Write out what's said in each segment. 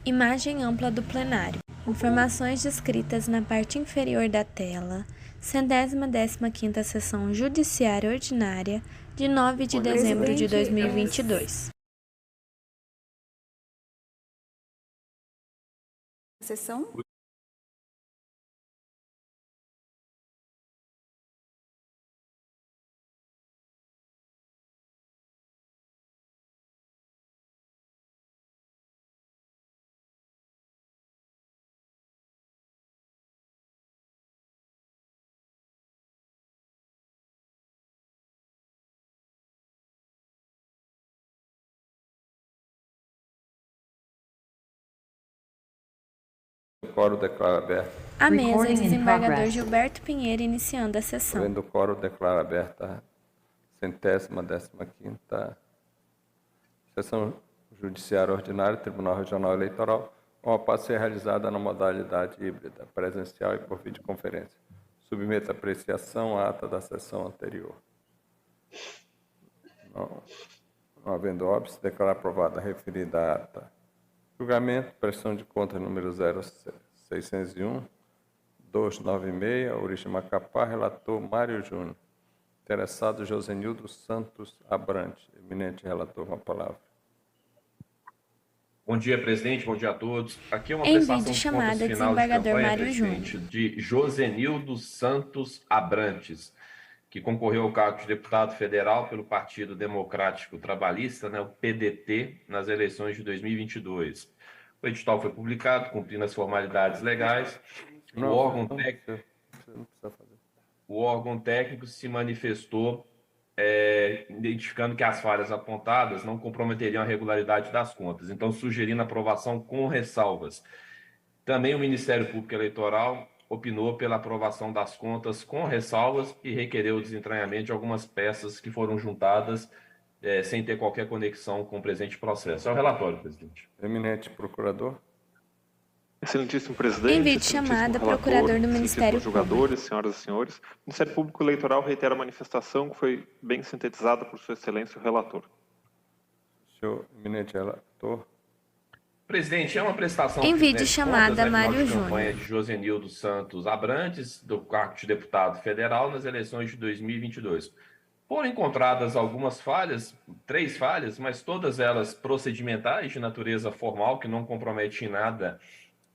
Imagem ampla do plenário. Informações descritas na parte inferior da tela. 115ª Sessão Judiciária Ordinária, de 9 de dezembro de 2022. Sessão? O quórum declara aberto. A mesa, desembargador Gilberto Pinheiro, iniciando a sessão. Havendo o quórum, declara aberta a 115ª Sessão Judiciária Ordinária, Tribunal Regional Eleitoral, com a parte ser realizada na modalidade híbrida, presencial e por videoconferência. Submeto à apreciação a ata da sessão anterior. Não havendo óbice, declara aprovada a referida ata. Julgamento, prestação de contas número 0601, 296, origem Macapá, relator Mário Júnior. Interessado Josenildo Santos Abrantes. Eminente relator, com a palavra. Bom dia, presidente. Bom dia a todos. Aqui é uma Em prestação vídeo de chamada, contas final de desembargador campanha, Mário presidente, Júnior. de Josenildo Santos Abrantes, que concorreu ao cargo de deputado federal pelo Partido Democrático Trabalhista, o PDT, nas eleições de 2022. O edital foi publicado, cumprindo as formalidades legais. O órgão técnico se manifestou identificando que as falhas apontadas não comprometeriam a regularidade das contas, então sugerindo aprovação com ressalvas. Também o Ministério Público Eleitoral opinou pela aprovação das contas com ressalvas e requereu o desentranhamento de algumas peças que foram juntadas sem ter qualquer conexão com o presente processo. É o relatório, presidente. Eminente procurador. Excelentíssimo presidente, Em vídeo chamada, procurador do Ministério julgadores, senhoras e senhores, o Ministério Público Eleitoral reitera a manifestação que foi bem sintetizada por Sua Excelência o relator. Senhor eminente relator. Presidente, é uma prestação em vídeo chamada Mário Júnior. Campanha de Josenildo Santos Abrantes, do cargo de deputado federal nas eleições de 2022. Foram encontradas algumas falhas, 3 falhas, mas todas elas procedimentais de natureza formal, que não compromete em nada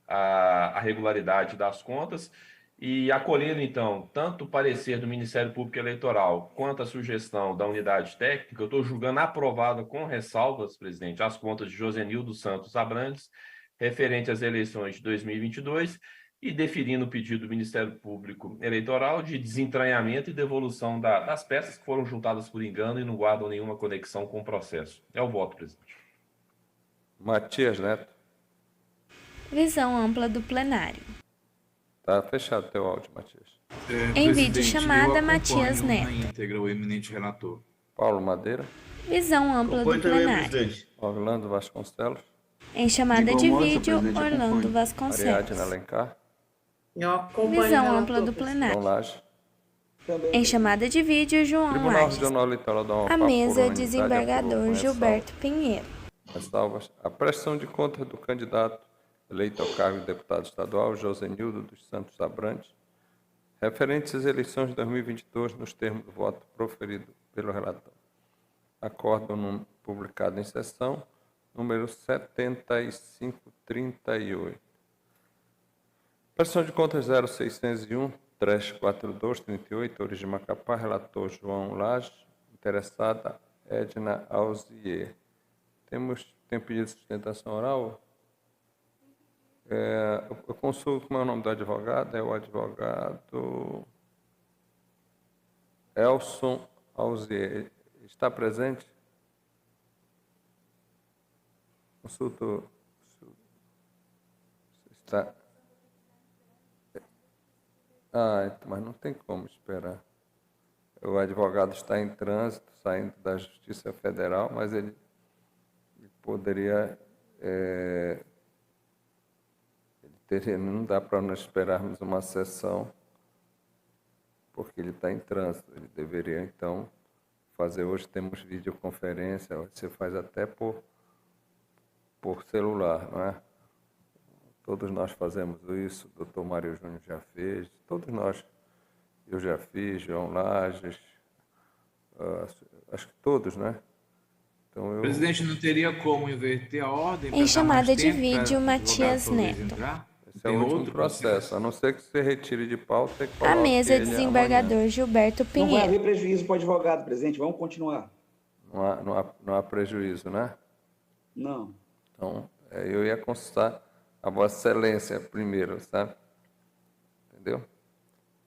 a regularidade das contas, e acolhendo, então, tanto o parecer do Ministério Público Eleitoral quanto a sugestão da unidade técnica, eu estou julgando aprovada com ressalvas, presidente, as contas de Josenildo Santos Abrantes, referente às eleições de 2022, e deferindo o pedido do Ministério Público Eleitoral de desentranhamento e devolução das peças que foram juntadas por engano e não guardam nenhuma conexão com o processo. É o voto, presidente. Matias Neto. Visão ampla do plenário. Está fechado teu áudio, Matias. Em vídeo chamada, Matias Neto. Na íntegra, o eminente relator. Paulo Madeira. Visão ampla do plenário. Orlando Vasconcelos. Em chamada de vídeo, Orlando Vasconcelos. Ariadne Alencar. Visão ampla do plenário. João Lage. Em chamada de vídeo, João Tribunal Lages. Regional Eleitoral da A mesa, desembargador Gilberto Pinheiro. Ressalvas. A prestação de contas do candidato eleito ao cargo de deputado estadual, Josenildo dos Santos Abrantes, referentes às eleições de 2022, nos termos do voto proferido pelo relator. Acórdão publicado em sessão, número 7538. Prestação de contas 0601, 34238, origem Macapá, relator João Lage, interessada Edna Alzier. Tem pedido de sustentação oral? Eu consulto como é o nome do advogado, é o advogado Elson Alzier. Está presente? Consulto. Está. Mas não tem como esperar. O advogado está em trânsito, saindo da Justiça Federal, mas ele poderia... não dá para nós esperarmos uma sessão, porque ele está em trânsito. Ele deveria, então, fazer hoje. Temos videoconferência, você faz até por celular, não é? todos nós fazemos isso, o doutor Mário Júnior já fez, todos nós, eu já fiz, João Lages, acho que todos, né? Então Presidente, não teria como inverter a ordem Em para dar mais chamada de tempo para vídeo, o advogado Matias Torres Neto. entrar? esse é o Tem último outro processo, a não ser que você retire de pauta e A coloque mesa, ele desembargador amanhã. Gilberto Não vai Pinheiro. haver prejuízo para o advogado, presidente. Vamos continuar. Não há prejuízo, né? Não. Então, eu ia consultar a Vossa Excelência primeiro, sabe? Entendeu?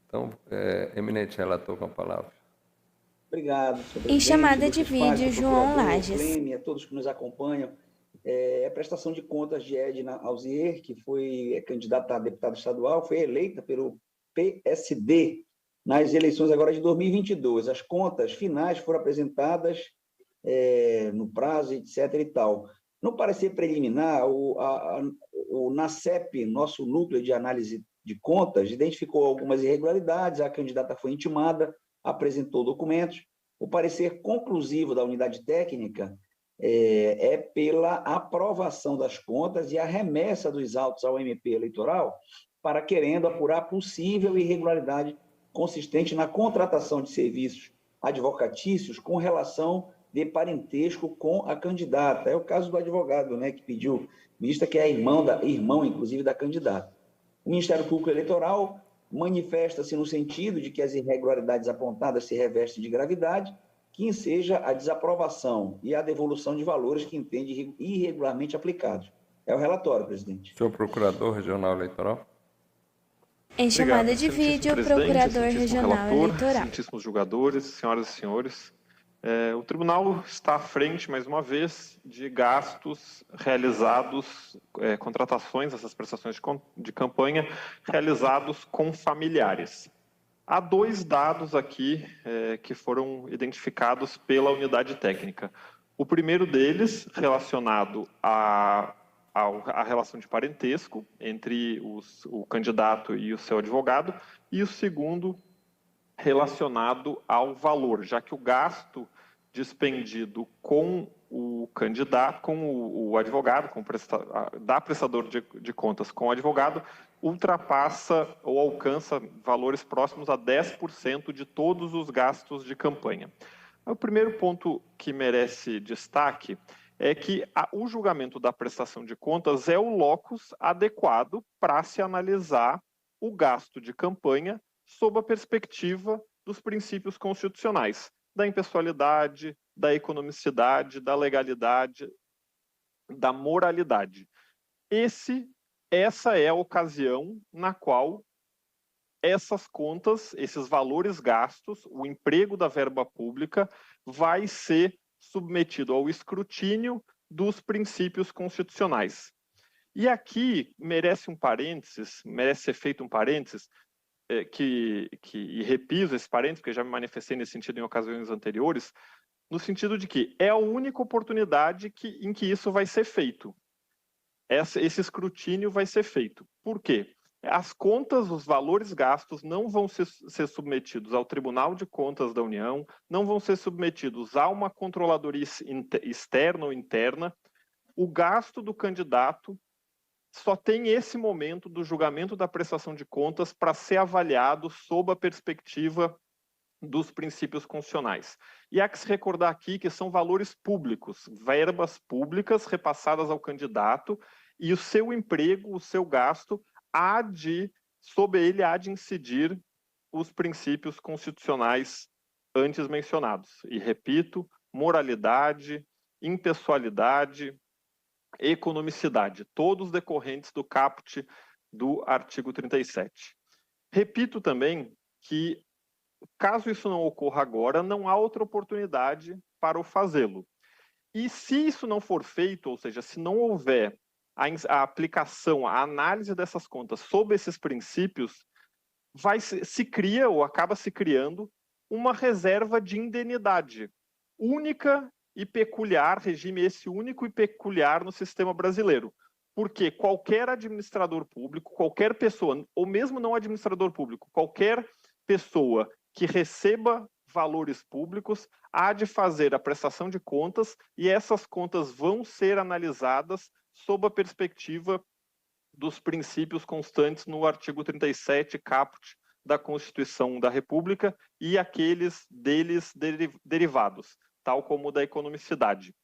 Então, eminente relator com a palavra. Obrigado, senhor Em presidente. chamada de Lucas Paz, vídeo, ao João procurador, Lages. Cleme, a todos que nos acompanham. A prestação de contas de Edna Alzier, que foi candidata a deputada estadual, foi eleita pelo PSD nas eleições agora de 2022. As contas finais foram apresentadas no prazo, etc. e tal. No parecer preliminar, o NACEP, nosso núcleo de análise de contas, identificou algumas irregularidades, a candidata foi intimada, apresentou documentos. O parecer conclusivo da unidade técnica é pela aprovação das contas e a remessa dos autos ao MP eleitoral para querendo apurar possível irregularidade consistente na contratação de serviços advocatícios com relação de parentesco com a candidata. É o caso do advogado, né, que pediu vista, que é irmão, inclusive, da candidata. O Ministério Público Eleitoral manifesta-se no sentido de que as irregularidades apontadas se revestem de gravidade, que enseja a desaprovação e a devolução de valores que entende irregularmente aplicados. É o relatório, presidente. Senhor Procurador Regional Eleitoral. Em chamada de Excelentíssimo vídeo, presidente, Procurador excelentíssimo Regional relator, Eleitoral. excelentíssimos jogadores, senhoras e senhores, o tribunal está à frente, mais uma vez, de gastos realizados, contratações, essas prestações de campanha, realizados com familiares. Há dois dados aqui que foram identificados pela unidade técnica. O primeiro deles, relacionado à relação de parentesco entre o candidato e o seu advogado, e o segundo, relacionado ao valor, já que o gasto dispendido com o candidato, com o advogado, da prestador de contas com o advogado, ultrapassa ou alcança valores próximos a 10% de todos os gastos de campanha. O primeiro ponto que merece destaque é que o julgamento da prestação de contas é o locus adequado para se analisar o gasto de campanha sob a perspectiva dos princípios constitucionais, da impessoalidade, da economicidade, da legalidade, da moralidade. Essa é a ocasião na qual essas contas, esses valores gastos, o emprego da verba pública vai ser submetido ao escrutínio dos princípios constitucionais. E aqui merece ser feito um parênteses, e repiso esse parênteses, porque já me manifestei nesse sentido em ocasiões anteriores, no sentido de que é a única oportunidade em que isso vai ser feito. Esse escrutínio vai ser feito. Por quê? As contas, os valores gastos não vão ser submetidos ao Tribunal de Contas da União, não vão ser submetidos a uma controladoria externa ou interna. O gasto do candidato só tem esse momento do julgamento da prestação de contas para ser avaliado sob a perspectiva dos princípios constitucionais. E há que se recordar aqui que são valores públicos, verbas públicas repassadas ao candidato, e o seu emprego, o seu gasto, sobre ele há de incidir os princípios constitucionais antes mencionados. E repito, moralidade, impessoalidade, economicidade, todos decorrentes do caput do artigo 37. Repito também que, caso isso não ocorra agora, não há outra oportunidade para o fazê-lo. E se isso não for feito, ou seja, se não houver a aplicação, a análise dessas contas sob esses princípios, se cria ou acaba se criando uma reserva de indenidade única e peculiar, regime esse único e peculiar no sistema brasileiro. Porque qualquer administrador público, qualquer pessoa, ou mesmo não administrador público, qualquer pessoa que receba valores públicos há de fazer a prestação de contas, e essas contas vão ser analisadas sob a perspectiva dos princípios constantes no artigo 37, caput da Constituição da República e aqueles deles derivados, tal como o da economicidade.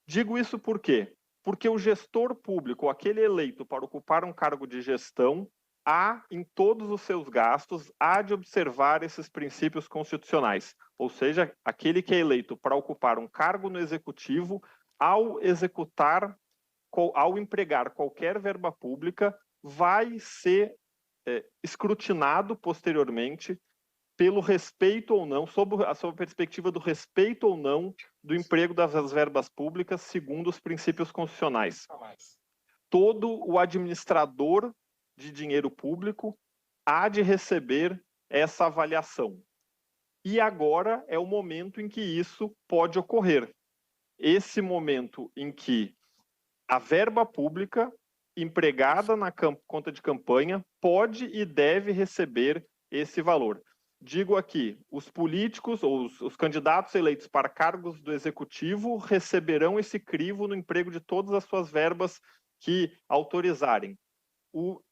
Digo isso por quê? Porque o gestor público, aquele eleito para ocupar um cargo de gestão, há, em todos os seus gastos, há de observar esses princípios constitucionais. Ou seja, aquele que é eleito para ocupar um cargo no executivo, ao empregar qualquer verba pública, vai ser escrutinado posteriormente pelo respeito ou não, sob a perspectiva do respeito ou não do emprego das verbas públicas, segundo os princípios constitucionais. Todo o administrador de dinheiro público há de receber essa avaliação. E agora é o momento em que isso pode ocorrer. Esse momento em que a verba pública empregada na conta de campanha pode e deve receber esse valor. Digo aqui, os políticos ou os candidatos eleitos para cargos do executivo receberão esse crivo no emprego de todas as suas verbas que autorizarem.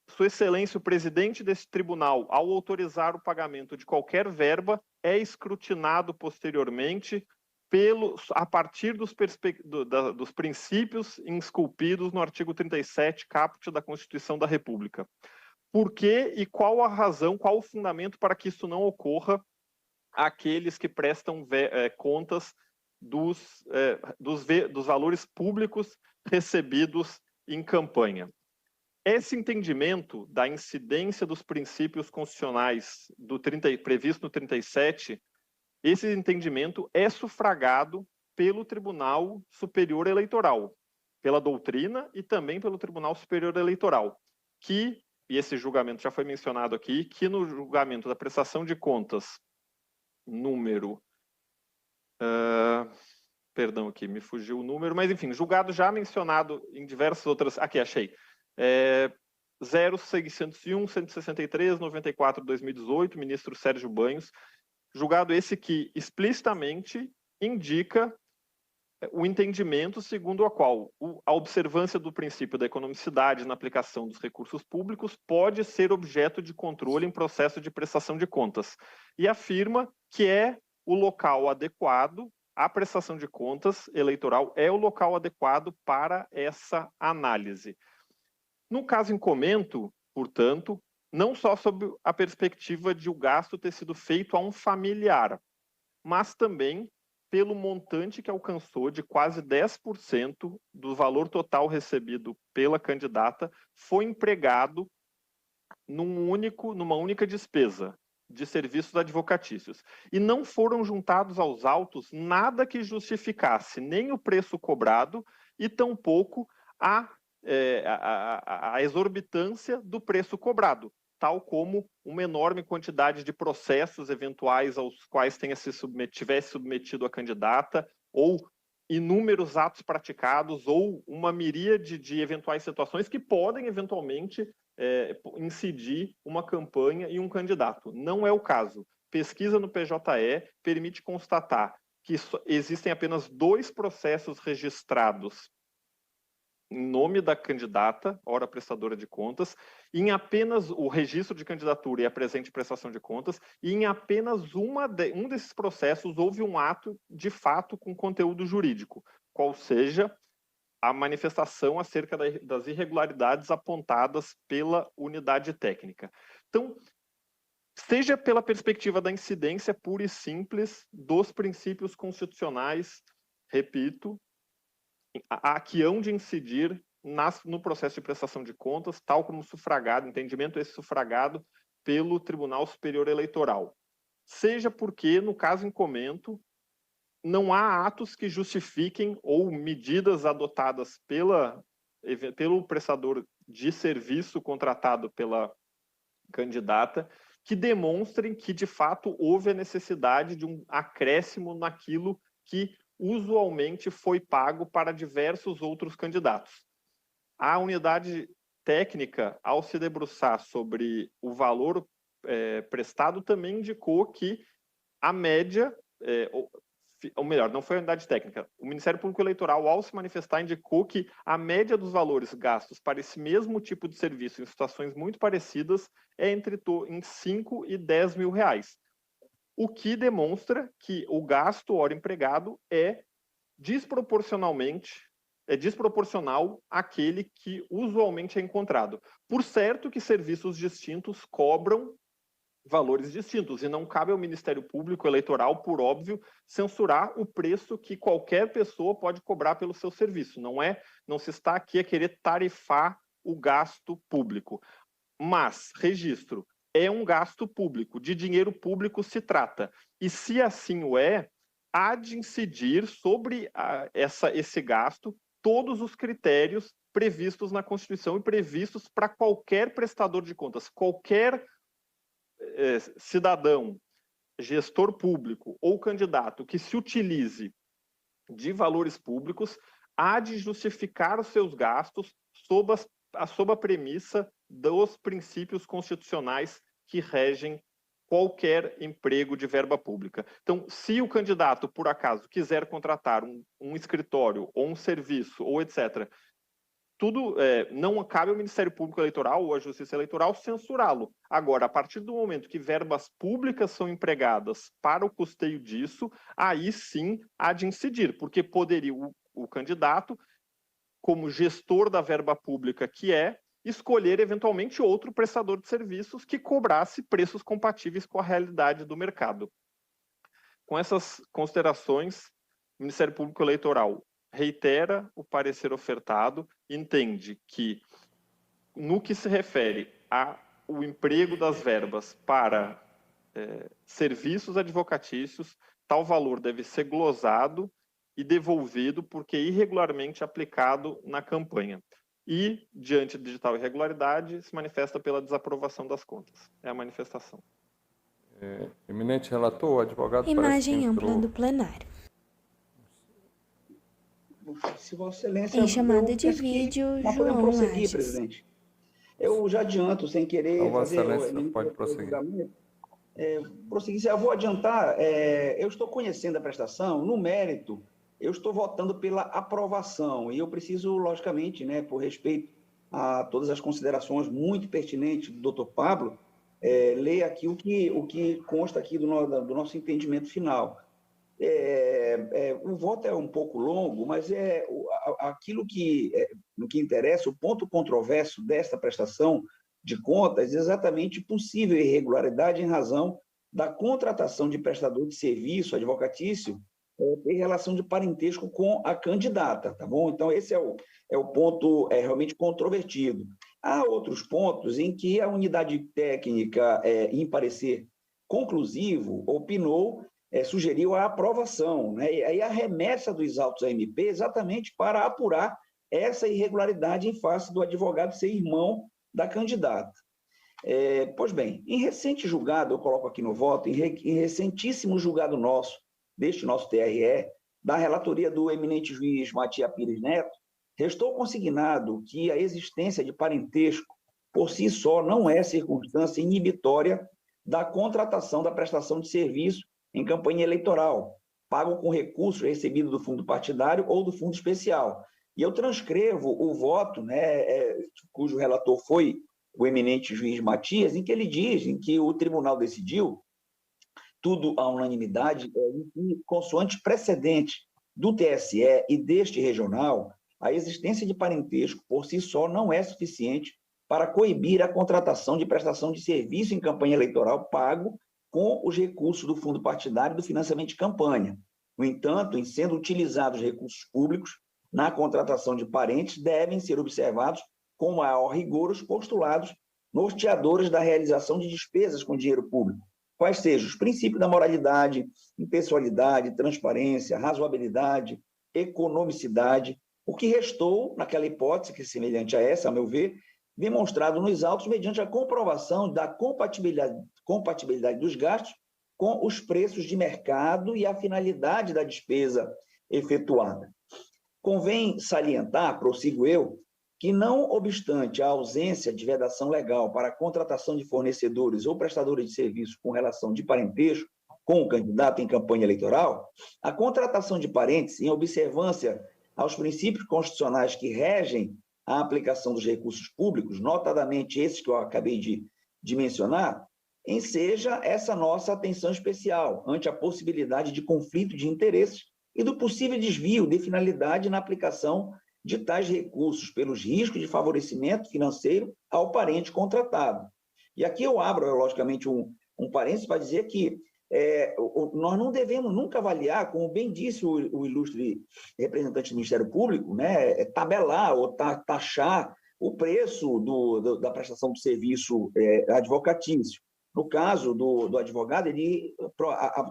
Sua Excelência, o presidente desse tribunal, ao autorizar o pagamento de qualquer verba, é escrutinado posteriormente a partir dos princípios esculpidos no artigo 37, caput da Constituição da República. Por quê e qual a razão, qual o fundamento para que isso não ocorra àqueles que prestam contas dos valores públicos recebidos em campanha? Esse entendimento da incidência dos princípios constitucionais previsto no 37, esse entendimento é sufragado pelo Tribunal Superior Eleitoral, pela doutrina e também pelo Tribunal Superior Eleitoral, e esse julgamento já foi mencionado aqui, que no julgamento da prestação de contas número... perdão, aqui me fugiu o número, mas enfim, julgado já mencionado em diversas outras... Aqui, achei. 0601, 163, 94, 2018, ministro Sérgio Banhos, julgado esse que explicitamente indica o entendimento segundo o qual a observância do princípio da economicidade na aplicação dos recursos públicos pode ser objeto de controle em processo de prestação de contas, e afirma que é o local adequado, a prestação de contas eleitoral é o local adequado para essa análise. No caso em comento, portanto, não só sob a perspectiva de o gasto ter sido feito a um familiar, mas também pelo montante que alcançou de quase 10% do valor total recebido pela candidata, foi empregado numa única despesa de serviços advocatícios. E não foram juntados aos autos nada que justificasse nem o preço cobrado e tampouco a exorbitância do preço cobrado, tal como uma enorme quantidade de processos eventuais aos quais tivesse submetido a candidata, ou inúmeros atos praticados, ou uma miríade de eventuais situações que podem eventualmente incidir uma campanha e um candidato. Não é o caso. Pesquisa no PJE permite constatar que existem apenas 2 processos registrados em nome da candidata, ora prestadora de contas, em apenas o registro de candidatura e a presente prestação de contas, e em apenas um desses processos houve um ato de fato com conteúdo jurídico, qual seja a manifestação acerca das irregularidades apontadas pela unidade técnica. Então, seja pela perspectiva da incidência pura e simples dos princípios constitucionais, repito, a que hão de incidir no processo de prestação de contas, tal como sufragado, entendimento esse sufragado pelo Tribunal Superior Eleitoral. Seja porque, no caso em comento, não há atos que justifiquem ou medidas adotadas pelo prestador de serviço contratado pela candidata que demonstrem que, de fato, houve a necessidade de um acréscimo naquilo que usualmente foi pago para diversos outros candidatos. A unidade técnica, ao se debruçar sobre o valor prestado, também indicou que a média ou melhor, não foi a unidade técnica, o Ministério Público Eleitoral, ao se manifestar, indicou que a média dos valores gastos para esse mesmo tipo de serviço em situações muito parecidas é entre 5 e 10 mil reais, o que demonstra que o gasto hora empregado é desproporcional àquele que usualmente é encontrado. Por certo que serviços distintos cobram valores distintos, e não cabe ao Ministério Público Eleitoral, por óbvio, censurar o preço que qualquer pessoa pode cobrar pelo seu serviço. Não se está aqui a querer tarifar o gasto público. Mas, registro, é um gasto público, de dinheiro público se trata. E se assim o é, há de incidir sobre esse gasto todos os critérios previstos na Constituição e previstos para qualquer prestador de contas, qualquer cidadão, gestor público ou candidato que se utilize de valores públicos há de justificar os seus gastos sob a premissa dos princípios constitucionais que regem qualquer emprego de verba pública. Então, se o candidato, por acaso, quiser contratar um escritório ou um serviço ou etc., não cabe ao Ministério Público Eleitoral ou à Justiça Eleitoral censurá-lo. Agora, a partir do momento que verbas públicas são empregadas para o custeio disso, aí sim há de incidir, porque poderia o candidato, como gestor da verba pública que escolher eventualmente outro prestador de serviços que cobrasse preços compatíveis com a realidade do mercado. Com essas considerações, o Ministério Público Eleitoral reitera o parecer ofertado, entende que, no que se refere ao emprego das verbas para serviços advocatícios, tal valor deve ser glosado e devolvido porque irregularmente aplicado na campanha. E, diante de tal irregularidade, se manifesta pela desaprovação das contas. É a manifestação. Eminente relator, o advogado Imagem ampla do plenário. Se Vossa Excelência... Em chamada de vídeo, mas João podemos prosseguir, Lages. presidente. Eu já adianto, sem querer... Vossa Excelência pode prosseguir. Eu vou adiantar. Eu estou conhecendo a prestação, no mérito, eu estou votando pela aprovação, e eu preciso, logicamente, por respeito a todas as considerações muito pertinentes do doutor Pablo, ler aqui o que consta aqui do nosso entendimento final. O voto é um pouco longo, mas aquilo no que interessa, o ponto controverso desta prestação de contas é exatamente possível irregularidade em razão da contratação de prestador de serviço advocatício em relação de parentesco com a candidata, tá bom? Então, esse é o ponto realmente controvertido. Há outros pontos em que a unidade técnica, em parecer conclusivo, sugeriu a aprovação, né? E aí a remessa dos autos à MP exatamente para apurar essa irregularidade em face do advogado ser irmão da candidata. Pois bem, em recente julgado, eu coloco aqui no voto, em recentíssimo julgado deste nosso TRE, da relatoria do eminente juiz Matias Pires Neto, restou consignado que a existência de parentesco, por si só, não é circunstância inibitória da contratação da prestação de serviço em campanha eleitoral, pago com recursos recebidos do fundo partidário ou do fundo especial. E eu transcrevo o voto, cujo relator foi o eminente juiz Matias, em que ele diz que o tribunal decidiu, tudo à unanimidade, consoante precedente do TSE e deste regional, a existência de parentesco, por si só, não é suficiente para coibir a contratação de prestação de serviço em campanha eleitoral pago com os recursos do fundo partidário e do financiamento de campanha. No entanto, em sendo utilizados recursos públicos, na contratação de parentes, devem ser observados com maior rigor os postulados norteadores da realização de despesas com dinheiro público, quais sejam os princípios da moralidade, impessoalidade, transparência, razoabilidade, economicidade, o que restou, naquela hipótese que é semelhante a essa, a meu ver, demonstrado nos autos mediante a comprovação da compatibilidade dos gastos com os preços de mercado e a finalidade da despesa efetuada. Convém salientar, prossigo eu, que não obstante a ausência de vedação legal para a contratação de fornecedores ou prestadores de serviços com relação de parentesco, com o candidato em campanha eleitoral, a contratação de parentes, em observância aos princípios constitucionais que regem a aplicação dos recursos públicos, notadamente esses que eu acabei de mencionar, enseja essa nossa atenção especial ante a possibilidade de conflito de interesses e do possível desvio de finalidade na aplicação de tais recursos pelos riscos de favorecimento financeiro ao parente contratado. E aqui eu abro, logicamente, um parênteses para dizer que nós não devemos nunca avaliar, como bem disse o ilustre representante do Ministério Público, né, tabelar ou taxar o preço da prestação do serviço advocatício. No caso do advogado, ele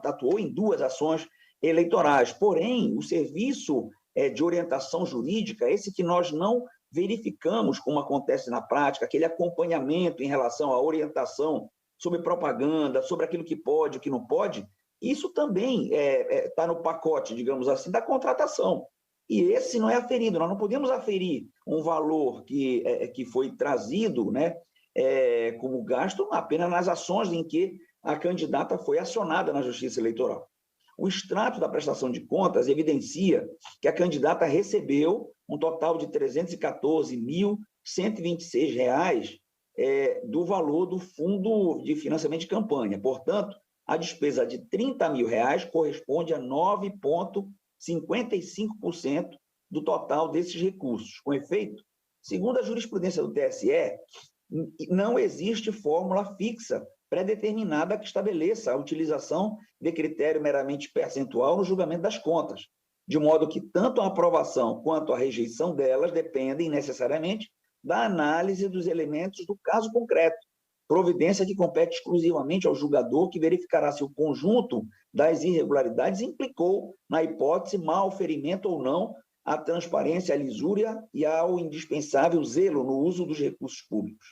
atuou em 2 ações eleitorais, porém, o serviço de orientação jurídica, esse que nós não verificamos como acontece na prática, aquele acompanhamento em relação à orientação sobre propaganda, sobre aquilo que pode, o que não pode, isso também está no pacote, digamos assim, da contratação. E esse não é aferido, nós não podemos aferir um valor que foi trazido, né, como gasto apenas nas ações em que a candidata foi acionada na Justiça Eleitoral. O extrato da prestação de contas evidencia que a candidata recebeu um total de R$ 314.126 do valor do Fundo de Financiamento de Campanha. Portanto, a despesa de R$ 30 mil corresponde a 9,55% do total desses recursos. Com efeito, segundo a jurisprudência do TSE, não existe fórmula fixa pré-determinada que estabeleça a utilização de critério meramente percentual no julgamento das contas, de modo que tanto a aprovação quanto a rejeição delas dependem necessariamente da análise dos elementos do caso concreto, providência que compete exclusivamente ao julgador, que verificará se o conjunto das irregularidades implicou, na hipótese, mau ferimento ou não à transparência, à lisúria e ao indispensável zelo no uso dos recursos públicos.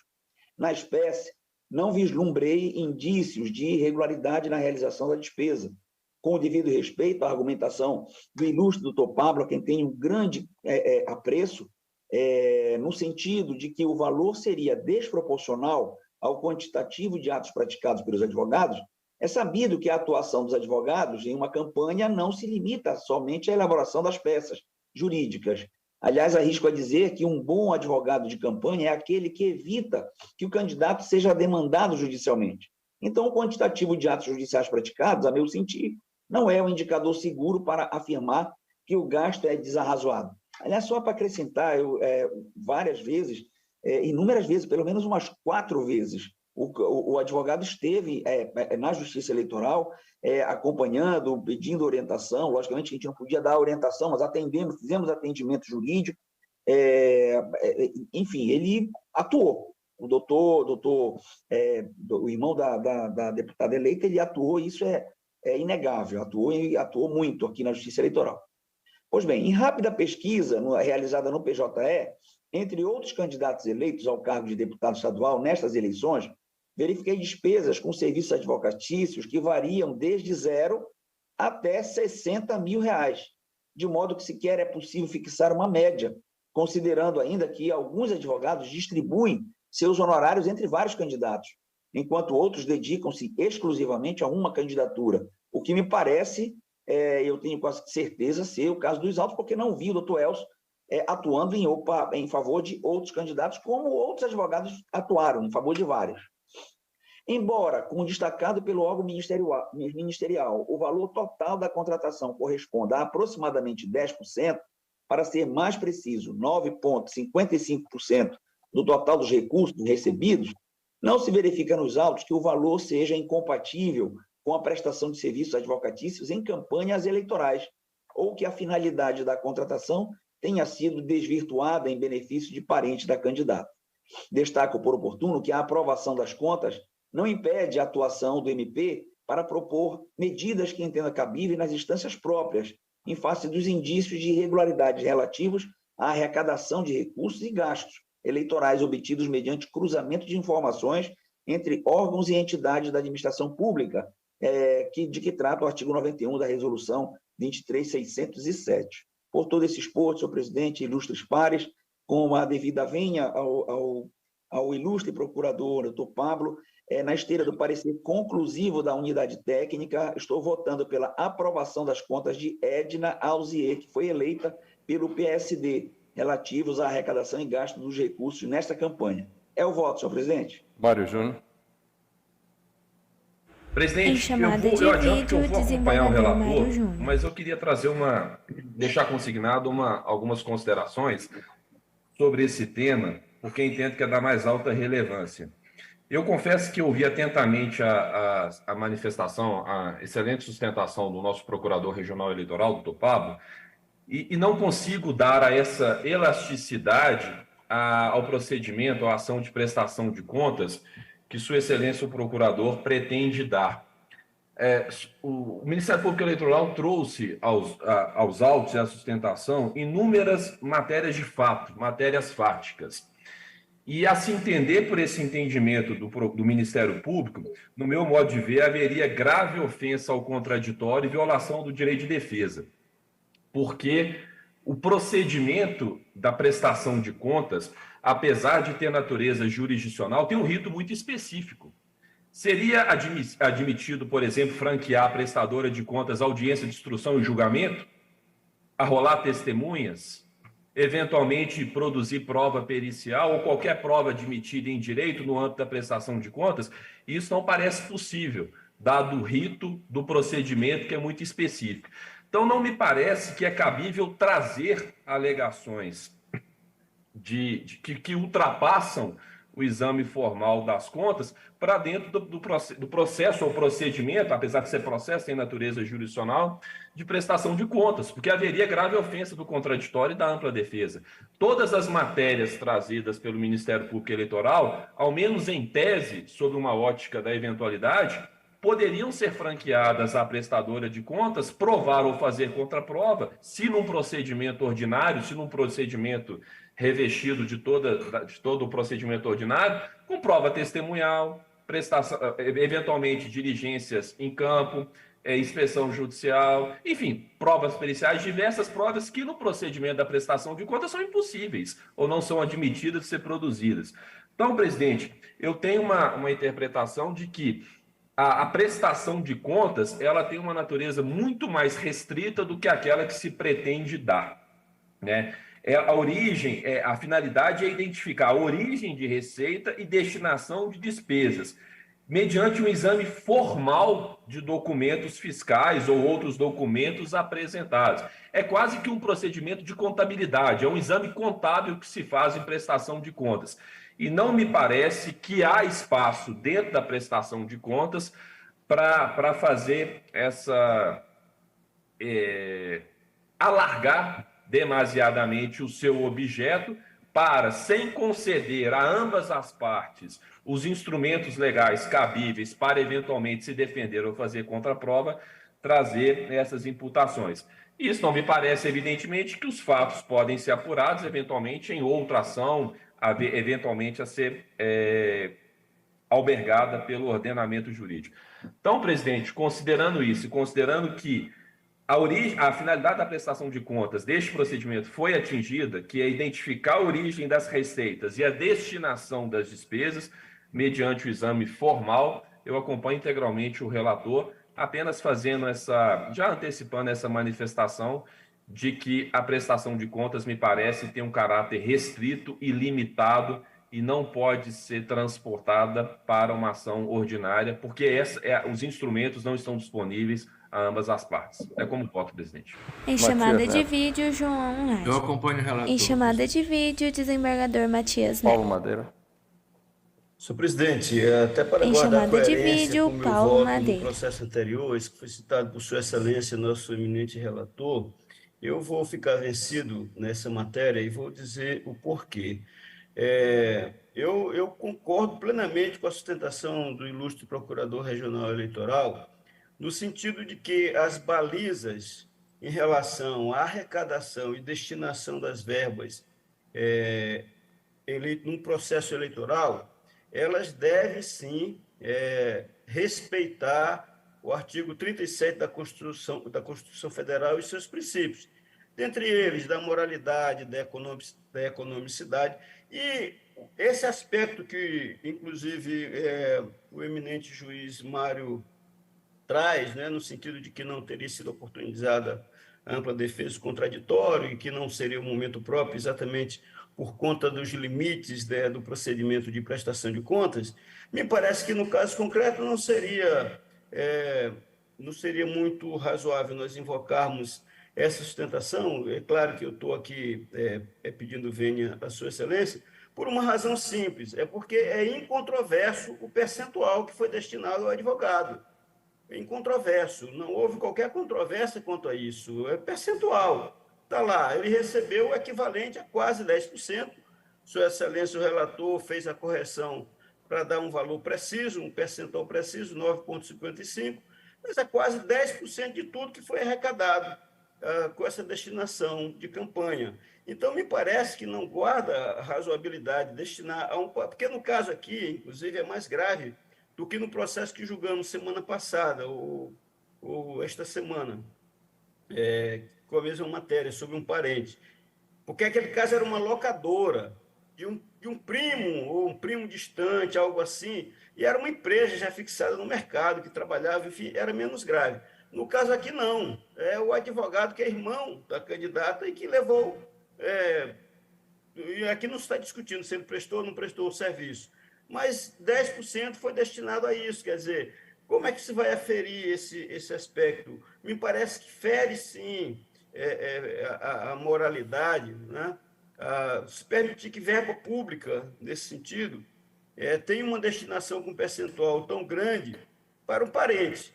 Na espécie, não vislumbrei indícios de irregularidade na realização da despesa, com o devido respeito à argumentação do ilustre doutor Pablo, a quem tenho um grande apreço, no sentido de que o valor seria desproporcional ao quantitativo de atos praticados pelos advogados. É sabido que a atuação dos advogados em uma campanha não se limita somente à elaboração das peças jurídicas. Aliás, arrisco a dizer que um bom advogado de campanha é aquele que evita que o candidato seja demandado judicialmente. Então, o quantitativo de atos judiciais praticados, a meu sentir, não é um indicador seguro para afirmar que o gasto é desarrazoado. Aliás, só para acrescentar, várias vezes, inúmeras vezes, pelo menos umas 4 vezes, o advogado esteve na Justiça Eleitoral acompanhando, pedindo orientação. Logicamente, a gente não podia dar orientação, mas fizemos atendimento jurídico. Enfim, ele atuou. O o irmão da deputada eleita, ele atuou, isso é inegável, atuou muito aqui na Justiça Eleitoral. Pois bem, em rápida pesquisa realizada no PJE, entre outros candidatos eleitos ao cargo de deputado estadual nestas eleições, verifiquei despesas com serviços advocatícios que variam desde 0 até R$ 60 mil, de modo que sequer é possível fixar uma média, considerando ainda que alguns advogados distribuem seus honorários entre vários candidatos, enquanto outros dedicam-se exclusivamente a uma candidatura, o que me parece, eu tenho quase certeza, ser o caso dos autos, porque não vi o doutor Elcio atuando em favor de outros candidatos, como outros advogados atuaram em favor de vários. Embora, como destacado pelo órgão ministerial, o valor total da contratação corresponda a aproximadamente 10%, para ser mais preciso, 9,55% do total dos recursos recebidos, não se verifica nos autos que o valor seja incompatível com a prestação de serviços advocatícios em campanhas eleitorais, ou que a finalidade da contratação tenha sido desvirtuada em benefício de parente da candidata. Destaco por oportuno que a aprovação das contas não impede a atuação do MP para propor medidas que entenda cabível nas instâncias próprias, em face dos indícios de irregularidades relativos à arrecadação de recursos e gastos eleitorais obtidos mediante cruzamento de informações entre órgãos e entidades da administração pública, de que trata o artigo 91 da Resolução 23.607. Por todo esse exposto, senhor presidente, ilustres pares, com a devida venha ao ilustre procurador, doutor Pablo, na esteira do parecer conclusivo da unidade técnica, estou votando pela aprovação das contas de Edna Alzier, que foi eleita pelo PSD, relativos à arrecadação e gasto dos recursos nesta campanha. É o voto, senhor presidente. Mário Júnior. Presidente, eu adianto que eu vou acompanhar o relator, mas eu queria trazer deixar consignado algumas considerações sobre esse tema, porque entendo que é da mais alta relevância. Eu confesso que ouvi atentamente a manifestação, a excelente sustentação do nosso procurador regional eleitoral, doutor Pablo, e não consigo dar a essa elasticidade ao procedimento, à ação de prestação de contas que Sua Excelência o Procurador pretende dar. O Ministério Público Eleitoral trouxe aos autos e à sustentação inúmeras matérias de fato, matérias fáticas. E, a se entender por esse entendimento do Ministério Público, no meu modo de ver, haveria grave ofensa ao contraditório e violação do direito de defesa. Porque o procedimento da prestação de contas, apesar de ter natureza jurisdicional, tem um rito muito específico. Seria admitido, por exemplo, franquear a prestadora de contas audiência de instrução e julgamento, arrolar testemunhas, eventualmente produzir prova pericial ou qualquer prova admitida em direito no âmbito da prestação de contas? Isso não parece possível, dado o rito do procedimento, que é muito específico. Então, não me parece que é cabível trazer alegações que ultrapassam o exame formal das contas para dentro do processo ou procedimento, apesar de ser processo, tem natureza jurisdicional, de prestação de contas, porque haveria grave ofensa do contraditório e da ampla defesa. Todas as matérias trazidas pelo Ministério Público Eleitoral, ao menos em tese, sob uma ótica da eventualidade, poderiam ser franqueadas à prestadora de contas, provar ou fazer contraprova, se num procedimento ordinário, se num procedimento revestido de todo o procedimento ordinário, com prova testemunhal, eventualmente diligências em campo, inspeção judicial, enfim, provas periciais, diversas provas que no procedimento da prestação de contas são impossíveis ou não são admitidas de ser produzidas. Então, presidente, eu tenho uma interpretação de que a prestação de contas ela tem uma natureza muito mais restrita do que aquela que se pretende dar, né? A finalidade é identificar a origem de receita e destinação de despesas, mediante um exame formal de documentos fiscais ou outros documentos apresentados. É quase que um procedimento de contabilidade, é um exame contábil que se faz em prestação de contas. E não me parece que há espaço dentro da prestação de contas para fazer alargar demasiadamente o seu objeto para, sem conceder a ambas as partes os instrumentos legais cabíveis para eventualmente se defender ou fazer contraprova, trazer essas imputações. Isso não me parece, evidentemente, que os fatos podem ser apurados eventualmente em outra ação, eventualmente a ser albergada pelo ordenamento jurídico. Então, presidente, considerando isso, considerando que a finalidade da prestação de contas deste procedimento foi atingida, que é identificar a origem das receitas e a destinação das despesas, mediante o exame formal, eu acompanho integralmente o relator, apenas fazendo já antecipando essa manifestação de que a prestação de contas, me parece, tem um caráter restrito e limitado e não pode ser transportada para uma ação ordinária, porque os instrumentos não estão disponíveis a ambas as partes. É como voto, presidente. Em chamada de vídeo, João Nath. Eu acompanho o relator. Em chamada de vídeo, desembargador Matias Neto. Paulo Madeira. Senhor presidente, até para Em guardar chamada de coerência vídeo, com o meu Paulo voto Madeira. no processo anterior, esse que foi citado por Sua Excelência, nosso eminente relator, eu vou ficar vencido nessa matéria e vou dizer o porquê. Eu concordo plenamente com a sustentação do ilustre Procurador Regional Eleitoral, no sentido de que as balizas em relação à arrecadação e destinação das verbas num processo eleitoral, elas devem, sim, respeitar o artigo 37 da Constituição Federal e seus princípios, dentre eles da moralidade, da economicidade E esse aspecto que, inclusive, o eminente juiz Mário traz, né, no sentido de que não teria sido oportunizada a ampla defesa contraditório e que não seria o momento próprio exatamente por conta dos limites, né, do procedimento de prestação de contas, me parece que no caso concreto não seria muito razoável nós invocarmos essa sustentação. É claro que eu estou aqui pedindo vênia a Sua Excelência, por uma razão simples, é porque é incontroverso o percentual que foi destinado ao advogado. É incontroverso, não houve qualquer controvérsia quanto a isso, é percentual. Está lá, ele recebeu o equivalente a quase 10%. Sua Excelência, o relator, fez a correção para dar um valor preciso, um percentual preciso, 9,55%, mas é quase 10% de tudo que foi arrecadado com essa destinação de campanha. Então, me parece que não guarda razoabilidade destinar a um... Porque no caso aqui, inclusive, é mais grave do que no processo que julgamos semana passada, ou esta semana, com a mesma matéria, sobre um parente. Porque aquele caso era uma locadora de um primo, ou um primo distante, algo assim, e era uma empresa já fixada no mercado, que trabalhava, enfim, era menos grave. No caso aqui, não. É o advogado que é irmão da candidata e que levou... e aqui não se está discutindo se ele prestou ou não prestou o serviço, mas 10% foi destinado a isso. Quer dizer, como é que se vai aferir esse aspecto? Me parece que fere, sim, a moralidade, né? Se permitir que verba pública, nesse sentido, tenha uma destinação com percentual tão grande para um parente.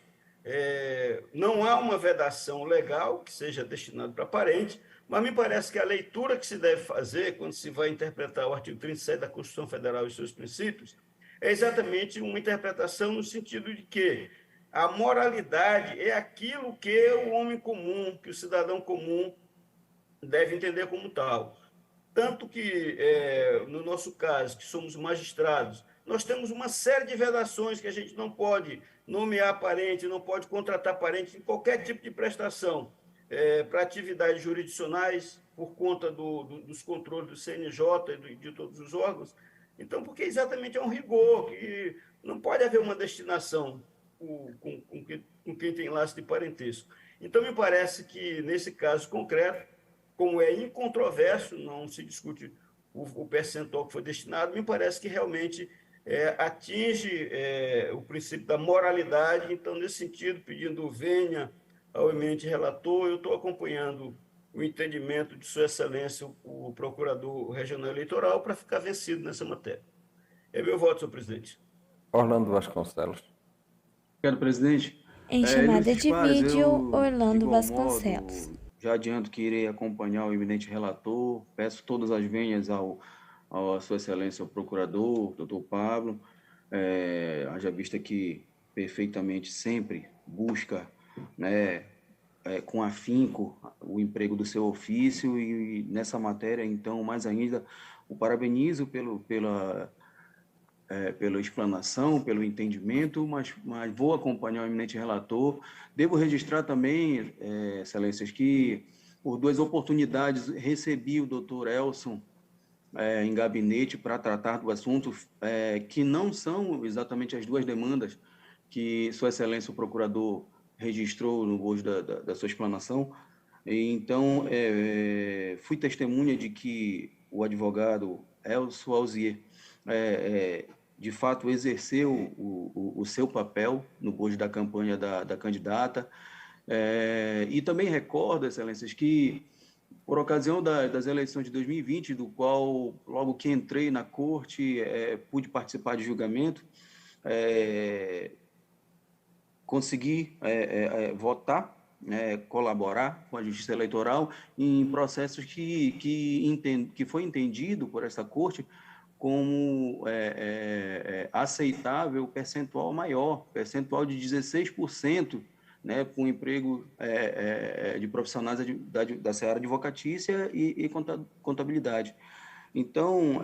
Não há uma vedação legal que seja destinado para parente, mas me parece que a leitura que se deve fazer quando se vai interpretar o artigo 37 da Constituição Federal e seus princípios é exatamente uma interpretação no sentido de que a moralidade é aquilo que o homem comum, que o cidadão comum deve entender como tal. Tanto que, no nosso caso, que somos magistrados, nós temos uma série de vedações que a gente não pode nomear parente, não pode contratar parente em qualquer tipo de prestação para atividades jurisdicionais, por conta dos controles do CNJ e de todos os órgãos. Então, porque exatamente é um rigor, que não pode haver uma destinação com quem tem laço de parentesco. Então, me parece que, nesse caso concreto, como é incontroverso, não se discute o percentual que foi destinado, me parece que realmente atinge o princípio da moralidade. Então, nesse sentido, pedindo vênia ao eminente relator, eu estou acompanhando o entendimento de Sua Excelência, o Procurador Regional Eleitoral, para ficar vencido nessa matéria. É meu voto, senhor presidente. Orlando Vasconcelos. Obrigado, presidente. Em chamada Ilustros de pares, vídeo, eu, de Orlando igual Vasconcelos. modo, já adianto que irei acompanhar o eminente relator, peço todas as vênias à Sua Excelência, ao Procurador, doutor Pablo, haja vista que perfeitamente sempre busca, né, com afinco o emprego do seu ofício, e nessa matéria, então, mais ainda, o parabenizo pela explanação, pelo entendimento, mas vou acompanhar o eminente relator. Devo registrar também, excelências, que por 2 oportunidades recebi o doutor Elson em gabinete para tratar do assunto, que não são exatamente as 2 demandas que Sua Excelência, o procurador, registrou no bojo da sua explanação. Então, fui testemunha de que o advogado Elson Alzier de fato exerceu o seu papel no bojo da campanha da candidata. E também recordo, excelências, que por ocasião das eleições de 2020, do qual, logo que entrei na corte, pude participar de julgamento, consegui votar, colaborar com a Justiça Eleitoral em processos que foi entendido por essa corte como aceitável percentual maior, percentual de 16%, né, com emprego de profissionais da seara advocatícia e contabilidade. Então,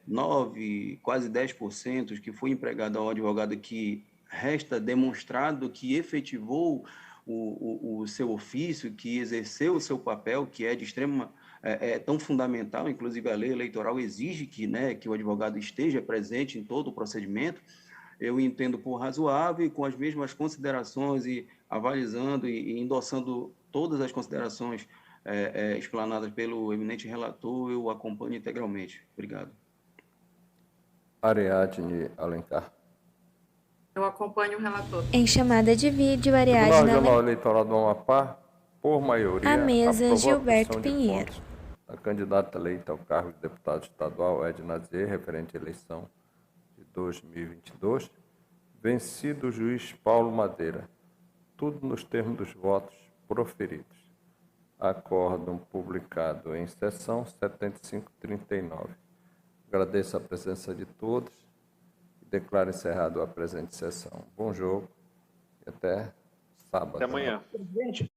9%, quase 10% que foi empregado ao advogado que resta demonstrado que efetivou o seu ofício, que exerceu o seu papel, que é de extrema é tão fundamental, inclusive a lei eleitoral exige que, né, que o advogado esteja presente em todo o procedimento. Eu entendo por razoável e com as mesmas considerações e avalizando e endossando todas as considerações explanadas pelo eminente relator, eu acompanho integralmente. Obrigado. Ariadne Alencar. Eu acompanho o relator. Em chamada de vídeo, Tribunal Ariadne Regional Alencar. Eleitoral do Amapá, por maioria, A mesa, aprovou Gilberto a petição de Pinheiro. pontos da candidata eleita ao cargo de deputado estadual Edna Azier, referente à eleição de 2022, vencido o juiz Paulo Madeira, tudo nos termos dos votos proferidos. Acórdão publicado em sessão 7539. Agradeço a presença de todos e declaro encerrado a presente sessão. Bom jogo e até sábado. Até amanhã. Presidente,